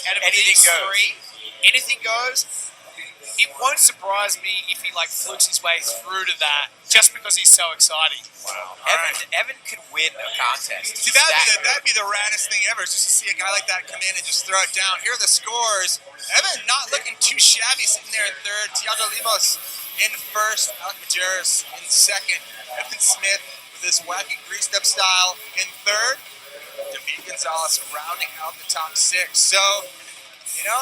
Out of anything these goes. three, anything goes. It won't surprise me if he flukes his way through to that just because he's so exciting. Wow. Evan could win a contest. See, that'd be the raddest thing ever, just to see a guy like that come in and just throw it down. Here are the scores. Evan not looking too shabby sitting there in third. Tiago Limos in first. Alec Majerus in second. Evan Smith with his wacky greased up style in third. David Gonzalez rounding out the top six. So,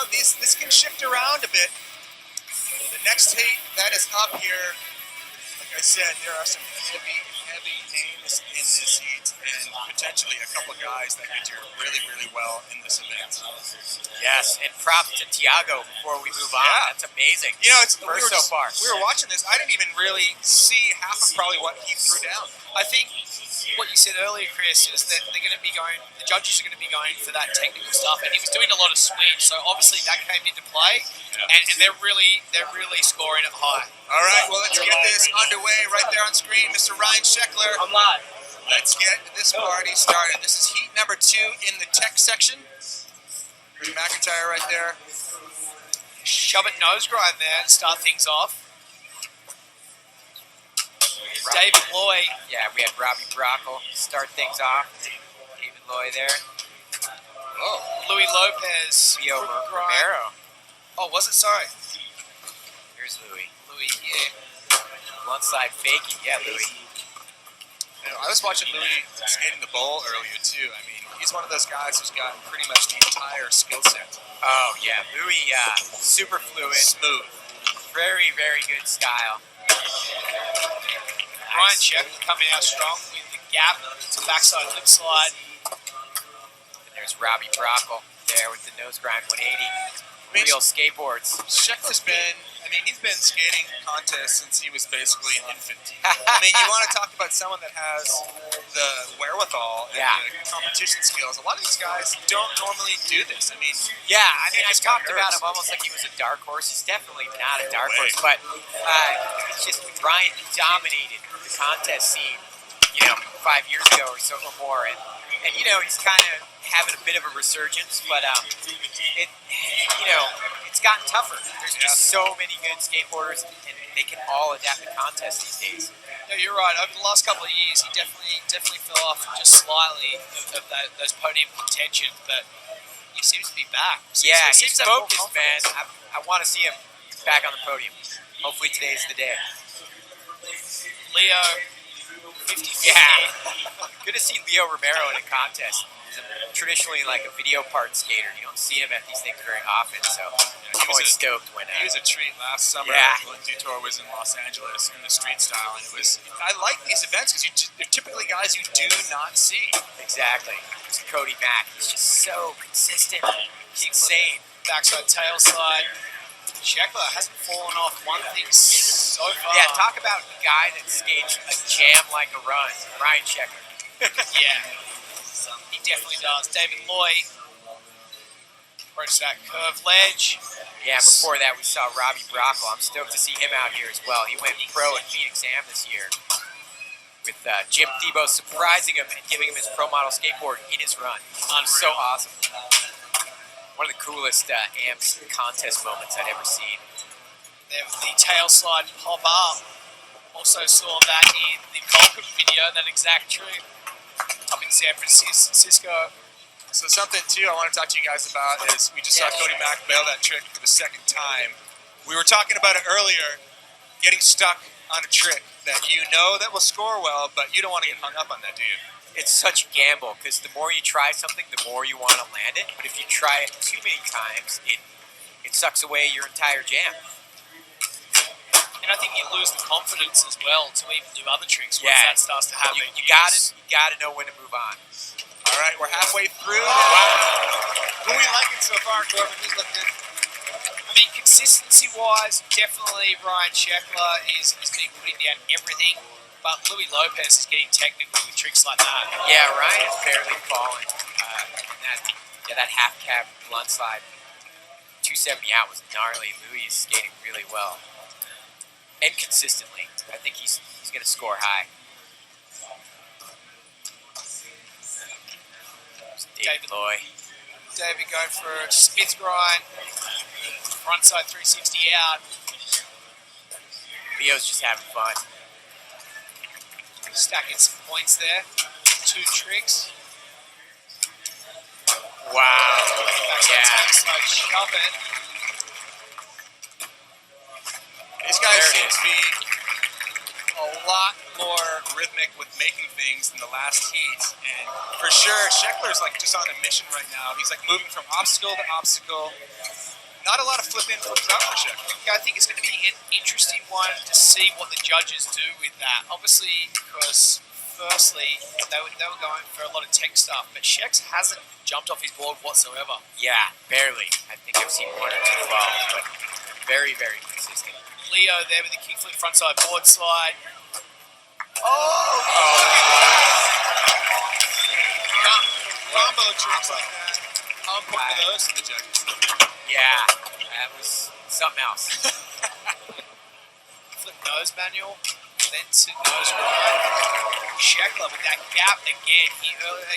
this can shift around a bit. The next heat that is up here, like I said, there are some heavy names in this heat and potentially a couple of guys that could do really, really well in this event. Yes, and props to Tiago before we move on. Yeah. That's amazing. It's so far. We were watching this. I didn't even really see half of probably what he threw down. I think what you said earlier, Chris, is that the judges are going to be going for that technical stuff, and he was doing a lot of swing, so obviously that came into play, and they're really scoring it high. All right, well, let's get this underway right there on screen. Mr. Ryan Sheckler. I'm live. Let's get this party started. This is heat number 2 in the tech section. Cody McEntire right there. Shove it nose grind there and start things off. David Loy. Yeah, we had Robbie Brockel start things off. David Loy there. Oh. Louie Lopez. Leo Romero. Oh, was it? Sorry. Here's Louie. Louie, yeah. Bluntslide faking. Yeah, Louie. I was watching Louie skating the bowl earlier, too. I mean, he's one of those guys who's got pretty much the entire skill set. Oh, yeah. Louie, super fluid. Smooth. Very, very good style. Ryan Sheckler coming out strong with the gap to backside lip slide. And there's Robbie Brockel there with the nose grind 180. Real skateboards. Sheckler's he's been skating contests since he was basically an infant. You want to talk about someone that has the wherewithal and the competition skills. A lot of these guys don't normally do this. I talked about him almost like he was a dark horse. He's definitely not a dark horse, but it's just Ryan dominated the contest scene, 5 years ago or so or more, and he's kind of having a bit of a resurgence, but it's gotten tougher. There's just so many good skateboarders, and they can all adapt to contests these days. No, you're right. Over the last couple of years, he definitely fell off just slightly of those podium contention, but he seems to be back. He's focused, man. I want to see him back on the podium. Hopefully today's the day. Leo, 50-50. Yeah. Good to see Leo Romero in a contest. He's traditionally like a video part skater. You don't see him at these things very often, so I'm always stoked when he was a treat last summer when Dutour was in Los Angeles in the street style, and I like these events because they're typically guys you do not see. Exactly. It's Cody Mack. He's just so consistent. He's insane. Backside tail slide. Sheckler hasn't fallen off one thing so far. Yeah, talk about the guy that skates a jam like a run. Ryan Sheckler. Yeah. He definitely does. David Loy approached that curved ledge. Yeah, before that we saw Robbie Brockel. I'm stoked to see him out here as well. He went pro at Phoenix Am this year with Jim Thiebaud surprising him and giving him his pro model skateboard in his run. So awesome. One of the coolest AMS contest moments I'd ever seen. There was the tail slide pop up. Also saw that in the Vulcan video, that exact trick up in San Francisco. So something, too, I want to talk to you guys about is we just saw Cody Mack bail that trick for the second time. We were talking about it earlier, getting stuck on a trick that that will score well, but you don't want to get hung up on that, do you? It's such a gamble because the more you try something, the more you want to land it. But if you try it too many times, it sucks away your entire jam. And I think you lose the confidence as well to even do other tricks once that starts to happen. You gotta know when to move on. All right, we're halfway through. Wow. Who are we liking so far, Corbin? Who's looking? Consistency-wise, definitely Ryan Sheckler is been putting down everything. But Louie Lopez is getting technical with tricks like that. Yeah, Ryan is barely falling. That half cab blunt slide, 270 out was gnarly. Louie is skating really well and consistently. I think he's going to score high. David Loy. David going for a Smith grind, frontside 360 out. Leo's just having fun. Stacking some points there. 2 tricks. Wow. Backside slide, shove it. These guys seem to be a lot more rhythmic with making things than the last heat, and for sure, Sheckler's like just on a mission right now. He's like moving from obstacle to obstacle. Not a lot of flip in, flips out for Sheckler. Yeah, I think it's going to be an interesting one to see what the judges do with that. Obviously, because firstly, they were going for a lot of tech stuff, but Shex hasn't jumped off his board whatsoever. Yeah, barely. I think I've seen 1 or 2 falls, but very, very consistent. Leo there with the kickflip frontside board slide. Combo tricks like that. How important are those to the judges? Yeah, that was something else. Flip nose manual, then to nose grind. Sheckler with that gap again. He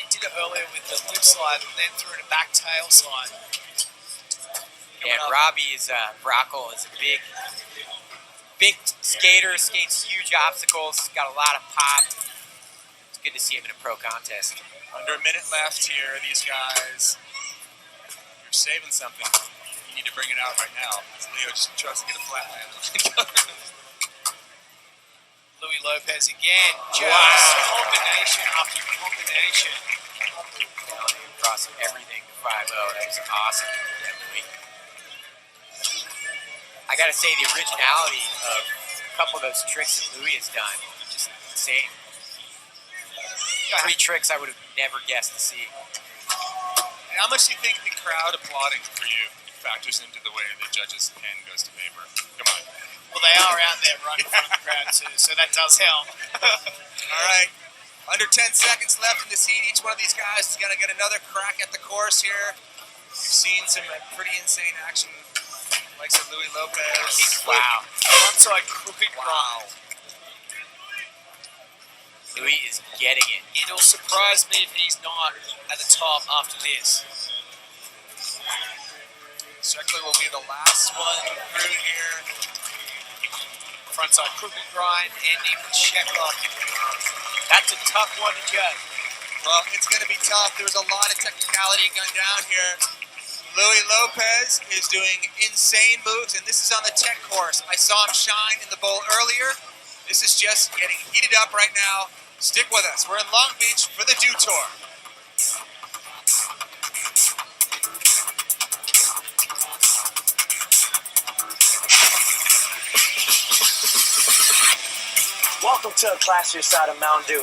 did it earlier with the lip slide and then threw it a back tail slide. And Robbie Brockel is a big skater, skates huge obstacles, got a lot of pop. It's good to see him in a pro contest. Under a minute left here, these guys. You're saving something. You need to bring it out right now. Leo just tries to get a flat land. Louie Lopez again. Just combination after combination. Across everything to 5-0. That was awesome. Yeah, Louie. I gotta say, the originality of a couple of those tricks that Louie has done, just insane. 3 tricks I would have never guessed to see. And how much do you think the crowd applauding for you factors into the way the judges' pen goes to paper? Come on. Well, they are out there right in front of the crowd too, so that does help. All right. Under 10 seconds left in this heat. Each one of these guys is going to get another crack at the course here. You've seen some pretty insane action. Like said, Louie Lopez. Wow. Frontside crooked grind. Louie is getting it. It'll surprise me if he's not at the top after this. Sheckler will be the last one through here. Frontside crooked grind, ending with Sheckler. That's a tough one to judge. Well, it's going to be tough. There's a lot of technicality going down here. Louie Lopez is doing insane moves, and this is on the tech course. I saw him shine in the bowl earlier. This is just getting heated up right now. Stick with us. We're in Long Beach for the Dew Tour. Welcome to a classier side of Mountain Dew.